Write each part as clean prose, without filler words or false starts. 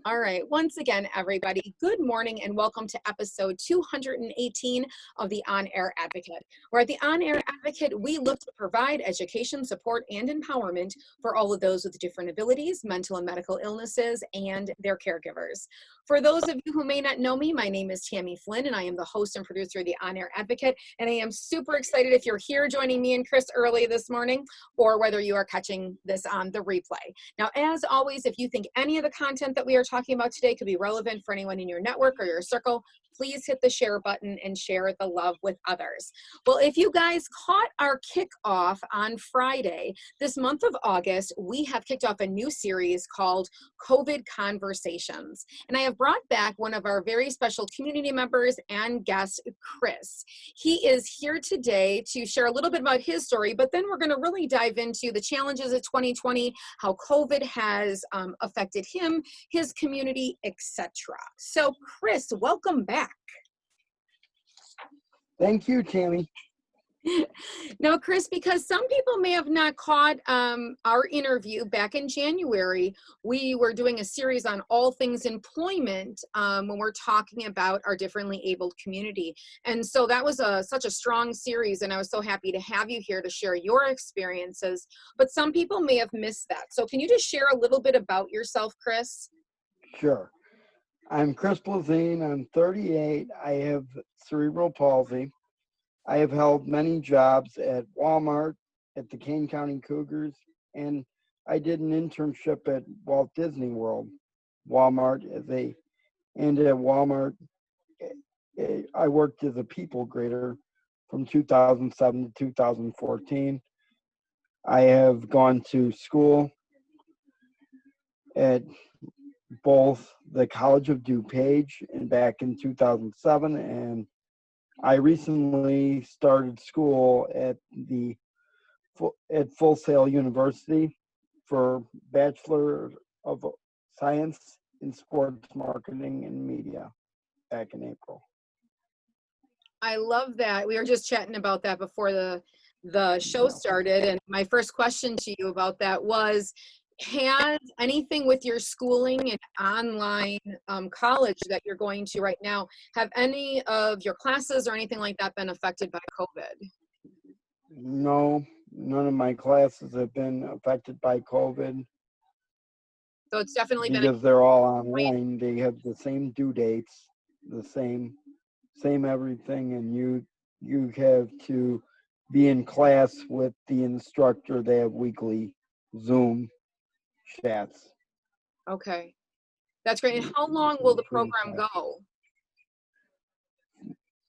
All right. Once again, everybody, good morning and welcome to episode 218 of the On Air Advocate. Where at the On Air Advocate, we look to provide education, support, and empowerment for all of those with different abilities, mental and medical illnesses, and their caregivers. For those of you who may not know me, my name is Tammy Flynn, and I am the host and producer of the On Air Advocate. And I am super excited if you're here joining me and Chris early this morning, or whether you are catching this on the replay. Now, as always, if you think any of the content that we are talking about today could be relevant for anyone in your network or your circle, please hit the share button and share the love with others. Well, if you guys caught our kickoff on Friday, this month of August, we have kicked off a new series called COVID Conversations. And I have brought back one of our very special community members and guest, Chris. He is here today to share a little bit about his story, but then we're going to really dive into the challenges of 2020, how COVID has affected him, his community, etc. So, Chris, welcome back. Thank you, Tammy. Now, Chris, because some people may have not caught our interview back in January, we were doing a series on all things employment when we're talking about our differently abled community. And so that was such a strong series, and I was so happy to have you here to share your experiences. But some people may have missed that. So can you just share a little bit about yourself, Chris? Sure. I'm Chris Blezien. I'm 38. I have cerebral palsy. I have held many jobs at Walmart, at the Kane County Cougars, and I did an internship at Walt Disney World, Walmart, and at Walmart, I worked as a people grader from 2007 to 2014. I have gone to school at both the College of Dupage and back in 2007, and I recently started school at Full Sail University for Bachelor of Science in Sports Marketing and Media back in April. I love that. We were just chatting about that before the show started, and my first question to you about that was, has anything with your schooling and online college that you're going to right now, have any of your classes or anything like that been affected by COVID? No, none of my classes have been affected by COVID. So it's definitely been because they're all online. They have the same due dates, the same everything, and you have to be in class with the instructor. They have weekly Zoom chats. Okay, that's great. And how long will the program go?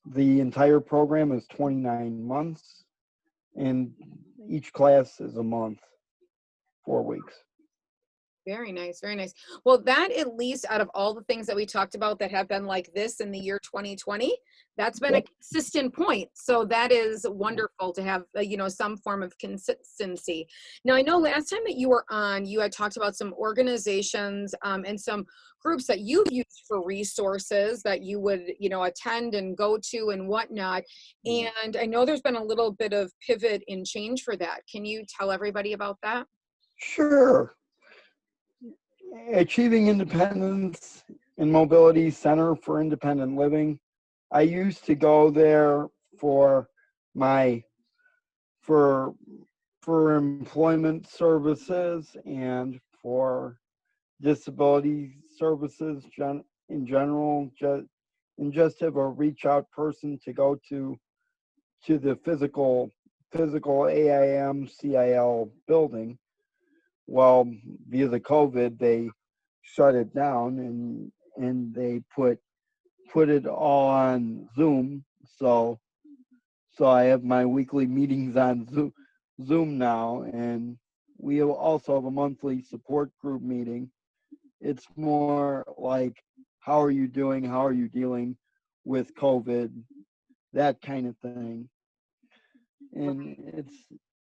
The entire program is 29 months, and each class is a month, 4 weeks. Very nice, very nice. Well, that, at least out of all the things that we talked about that have been like this in the year 2020, that's been a consistent point. So that is wonderful to have, some form of consistency. Now, I know last time that you were on, you had talked about some organizations and some groups that you've used for resources that you would, attend and go to and whatnot. And I know there's been a little bit of pivot and change for that. Can you tell everybody about that? Sure. Achieving Independence and Mobility Center for Independent Living. I used to go there for employment services and for disability services in general, and just have a reach out person to go to the physical AIM CIL building. Well, via the COVID, they shut it down and they put it all on Zoom. So I have my weekly meetings on Zoom now, and we also have a monthly support group meeting. It's more like, how are you doing? How are you dealing with COVID? That kind of thing. And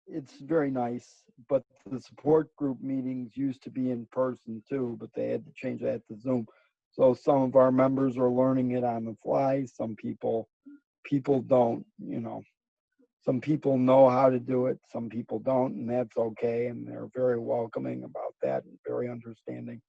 it's very nice. But the support group meetings used to be in person too, but they had to change that to Zoom. So some of our members are learning it on the fly. Some people don't, Some people know how to do it, some people don't, and that's okay. And they're very welcoming about that and very understanding.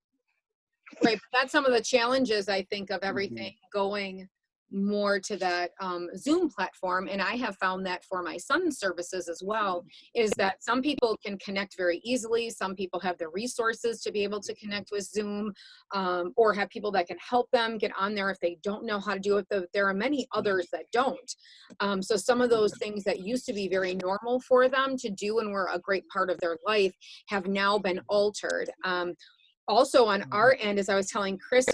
Right. But that's some of the challenges, I think, of everything going more to that Zoom platform. And I have found that for my son's services as well, is that some people can connect very easily. Some people have the resources to be able to connect with Zoom, or have people that can help them get on there if they don't know how to do it. There are many others that don't. So some of those things that used to be very normal for them to do and were a great part of their life have now been altered. Also on our end, as I was telling Chris,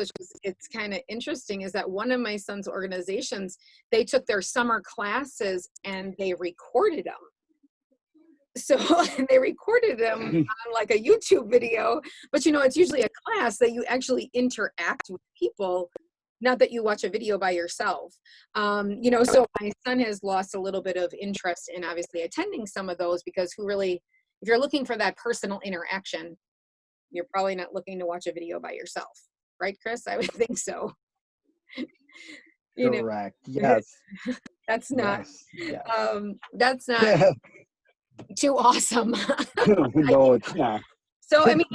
it's kind of interesting, is that one of my son's organizations, they took their summer classes and they recorded them. So they recorded them on like a YouTube video, but it's usually a class that you actually interact with people, not that you watch a video by yourself. So my son has lost a little bit of interest in obviously attending some of those, because if you're looking for that personal interaction, you're probably not looking to watch a video by yourself, right, Chris? I would think so. Correct. Yes. That's not. Yes. That's not too awesome. No, it's not. So I mean,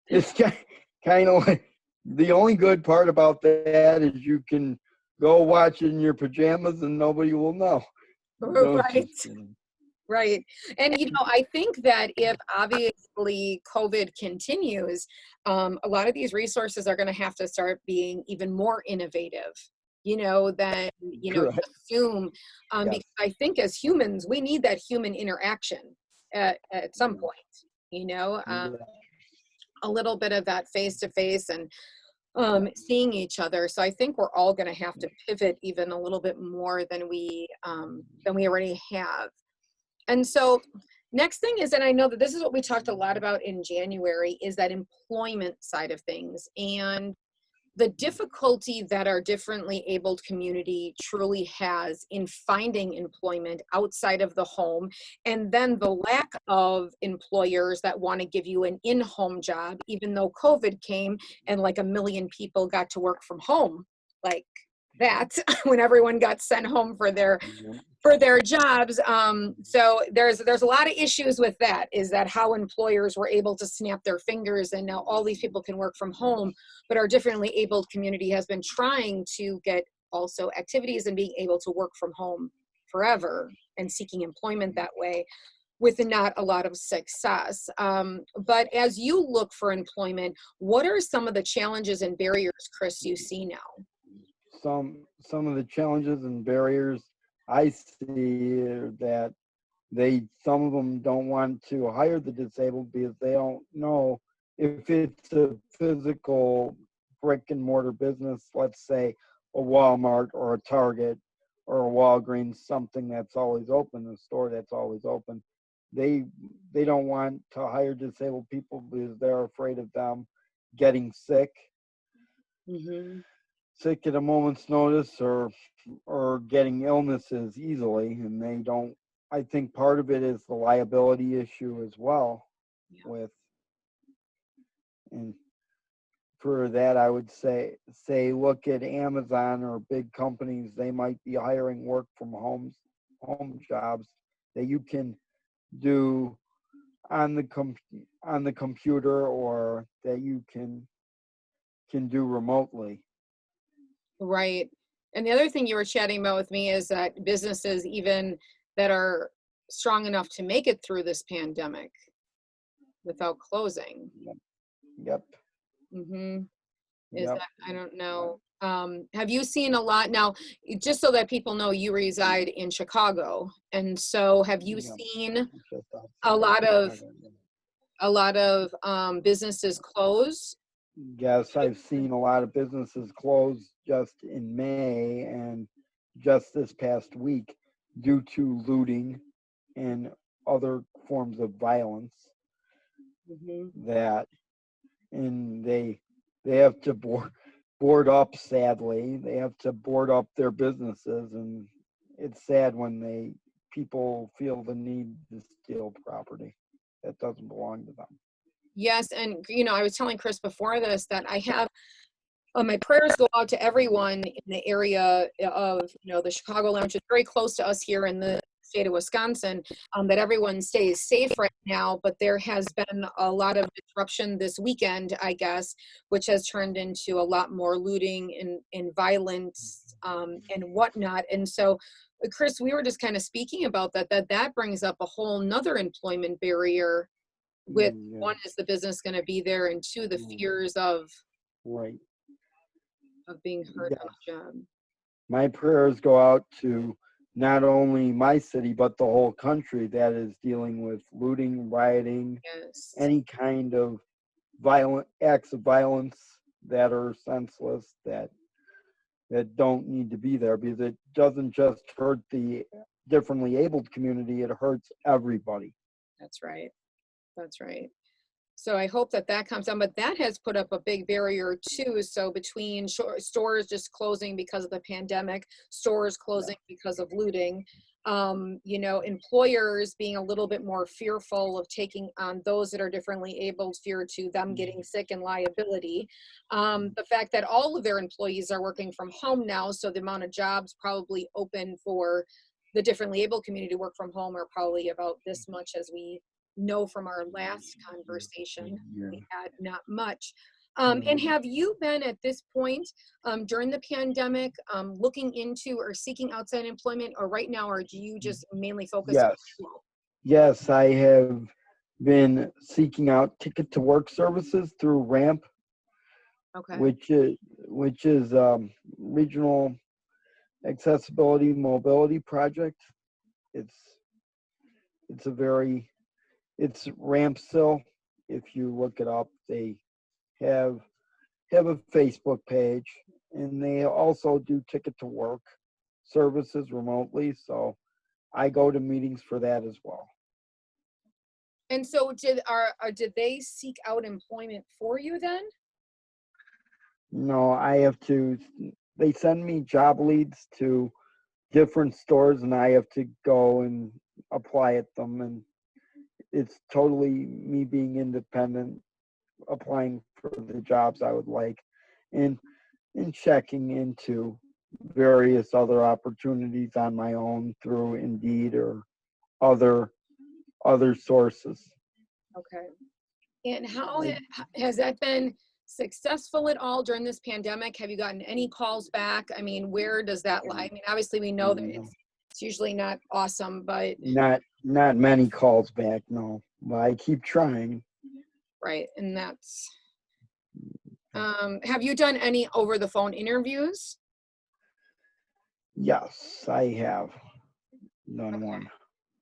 it's kind of like, the only good part about that is you can go watch it in your pajamas and nobody will know. Right. Right. And, I think that if obviously COVID continues, a lot of these resources are going to have to start being even more innovative, than, Zoom. Yes. Because I think as humans, we need that human interaction at some point, a little bit of that face-to-face and seeing each other. So I think we're all going to have to pivot even a little bit more than we already have. And so next thing is, and I know that this is what we talked a lot about in January, is that employment side of things and the difficulty that our differently abled community truly has in finding employment outside of the home, and then the lack of employers that want to give you an in-home job, even though COVID came and like 1 million people got to work from home like that when everyone got sent home for their jobs. So there's a lot of issues with that, is that how employers were able to snap their fingers and now all these people can work from home, but our differently abled community has been trying to get also activities and being able to work from home forever and seeking employment that way with not a lot of success. But as you look for employment, what are some of the challenges and barriers, Chris, you see now? Some of the challenges and barriers I see are that some of them don't want to hire the disabled because they don't know if it's a physical brick and mortar business, let's say a Walmart or a Target or a Walgreens, something that's always open, a store that's always open. They don't want to hire disabled people because they're afraid of them getting sick. Mm-hmm. Sick at a moment's notice or getting illnesses easily, and they don't. I think part of it is the liability issue as well. Yeah. And for that, I would say look at Amazon or big companies. They might be hiring work from home jobs that you can do on the computer, or that you can do remotely. Right. And the other thing you were chatting about with me is that businesses, even that are strong enough to make it through this pandemic without closing. Yep. Mm-hmm. That, I don't know. Have you seen a lot now, just so that people know, you reside in Chicago. And so have you seen a lot of businesses close? Yes, I've seen a lot of businesses close just in May and just this past week due to looting and other forms of violence. Mm-hmm. And they have to board up, sadly. They have to board up their businesses, and it's sad when people feel the need to steal property that doesn't belong to them. Yes, and I was telling Chris before this that I have my prayers go out to everyone in the area of the Chicagoland, which is very close to us here in the state of Wisconsin, that everyone stays safe right now, but there has been a lot of disruption this weekend, I guess, which has turned into a lot more looting and violence and whatnot. And so, Chris, we were just kind of speaking about that brings up a whole nother employment barrier with Yeah. one, is the business going to be there, and two, the fears of Right. being hurt Yeah. on the job. My prayers go out to not only my city, but the whole country that is dealing with looting, rioting, Yes. any kind of violent acts of violence that are senseless, that don't need to be there, because it doesn't just hurt the differently abled community, it hurts everybody. That's right. That's right. So I hope that comes down, but that has put up a big barrier too. So between stores just closing because of the pandemic, stores closing because of looting, employers being a little bit more fearful of taking on those that are differently abled, fear to them getting sick and liability. The fact that all of their employees are working from home now, so the amount of jobs probably open for the differently able community to work from home are probably about this much, as we know from our last conversation. We had not much. And have you been at this point during the pandemic looking into or seeking outside employment, or right now, or do you just mainly focus on school? Yes, I have been seeking out ticket to work services through RAMP, which is Regional Accessibility Mobility Project. It's RAMP still. If you look it up, they have a Facebook page, and they also do ticket to work services remotely. So I go to meetings for that as well. And so did they seek out employment for you then? No, they send me job leads to different stores, and I have to go and apply at them, and it's totally me being independent, applying for the jobs I would like, and checking into various other opportunities on my own through Indeed or other sources. Okay. And how has that been successful at all during this pandemic? Have you gotten any calls back? I mean, where does that lie? I mean, obviously we know that it's usually not awesome, but not many calls back, no. But I keep trying. Right, and that's have you done any over the phone interviews? Yes, I have done one.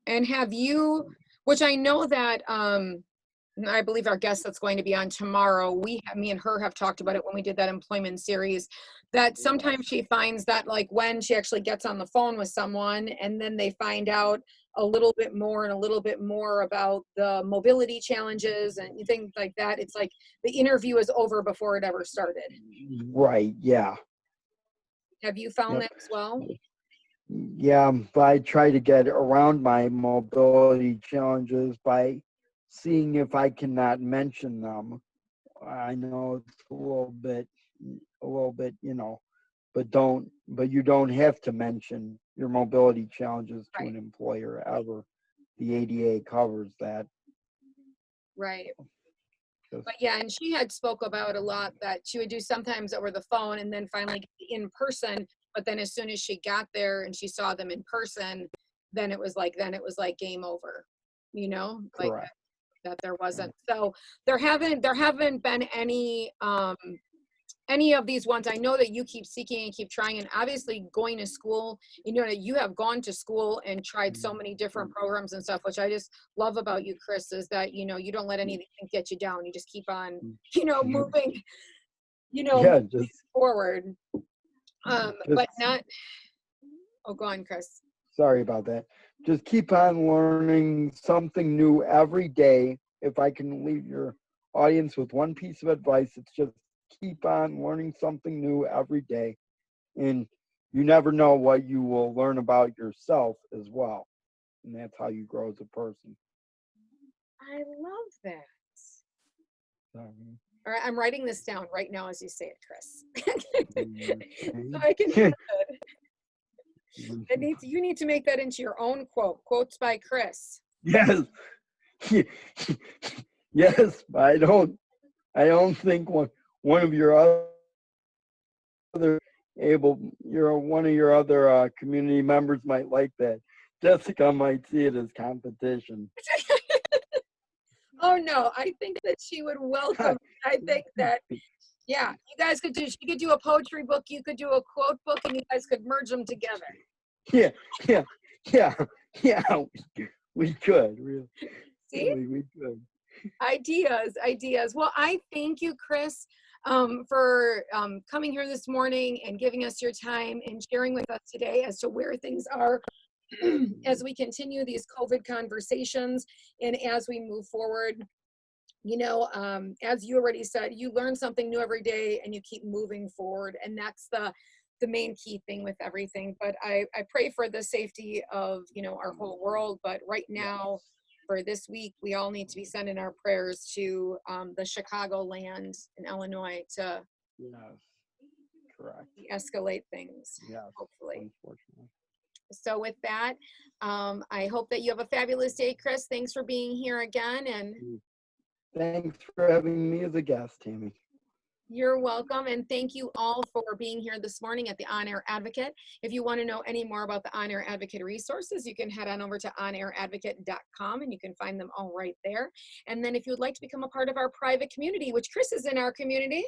And have you, which I know that I believe our guest that's going to be on tomorrow, me and her have talked about it when we did that employment series, that sometimes she finds that, like, when she actually gets on the phone with someone and then they find out a little bit more about the mobility challenges and things like that, it's like the interview is over before it ever started. Right, yeah. Have you found that as well? Yeah, but I try to get around my mobility challenges by seeing if I cannot mention them. I know it's a little bit, but you don't have to mention your mobility challenges to an employer ever. The ADA covers that. Right. But yeah, and she had spoke about a lot that she would do sometimes over the phone and then finally get in person. But then as soon as she got there and she saw them in person, then it was like game over, like that there wasn't. So there haven't been any of these ones. I know that you keep seeking and keep trying, and obviously going to school, that you have gone to school and tried so many different programs and stuff, which I just love about you, Chris, is that, you don't let anything get you down. You just keep on, moving, moving forward. But not, go on, Chris. Sorry about that. Just keep on learning something new every day. If I can leave your audience with one piece of advice, it's just keep on learning something new every day, and you never know what you will learn about yourself as well, and that's how you grow as a person. I love that. All right, I'm writing this down right now as you say it, Chris. So I can hear it. You need to make that into your own quote. Quotes by Chris. Yes. Yes, but I don't think one of your other one of your other community members might like that. Jessica might see it as competition. Oh no, I think that she would welcome. I think that, yeah, you guys could do. She could do a poetry book. You could do a quote book, and you guys could merge them together. Yeah. We could really. See, we could. Ideas. Well, I thank you, Chris, for coming here this morning and giving us your time and sharing with us today as to where things are as we continue these COVID conversations and as we move forward. You know, as you already said, you learn something new every day and you keep moving forward. And that's the main key thing with everything. But I pray for the safety of, you know, our whole world. But right now, for this week, we all need to be sending our prayers to the Chicagoland in Illinois to Correct. escalate things, hopefully. Unfortunately. So with that, I hope that you have a fabulous day, Chris. Thanks for being here again. And thanks for having me as a guest, Tammy. You're welcome. And thank you all for being here this morning at the On Air Advocate. If you want to know any more about the On Air Advocate resources, you can head on over to onairadvocate.com and you can find them all right there. And then if you would like to become a part of our private community, which Chris is in our community,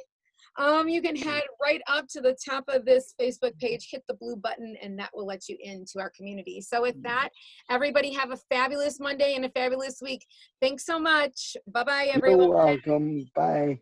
you can head right up to the top of this Facebook page, hit the blue button, and that will let you into our community. So with that, everybody have a fabulous Monday and a fabulous week. Thanks so much. Bye-bye, everyone. You're welcome. Bye.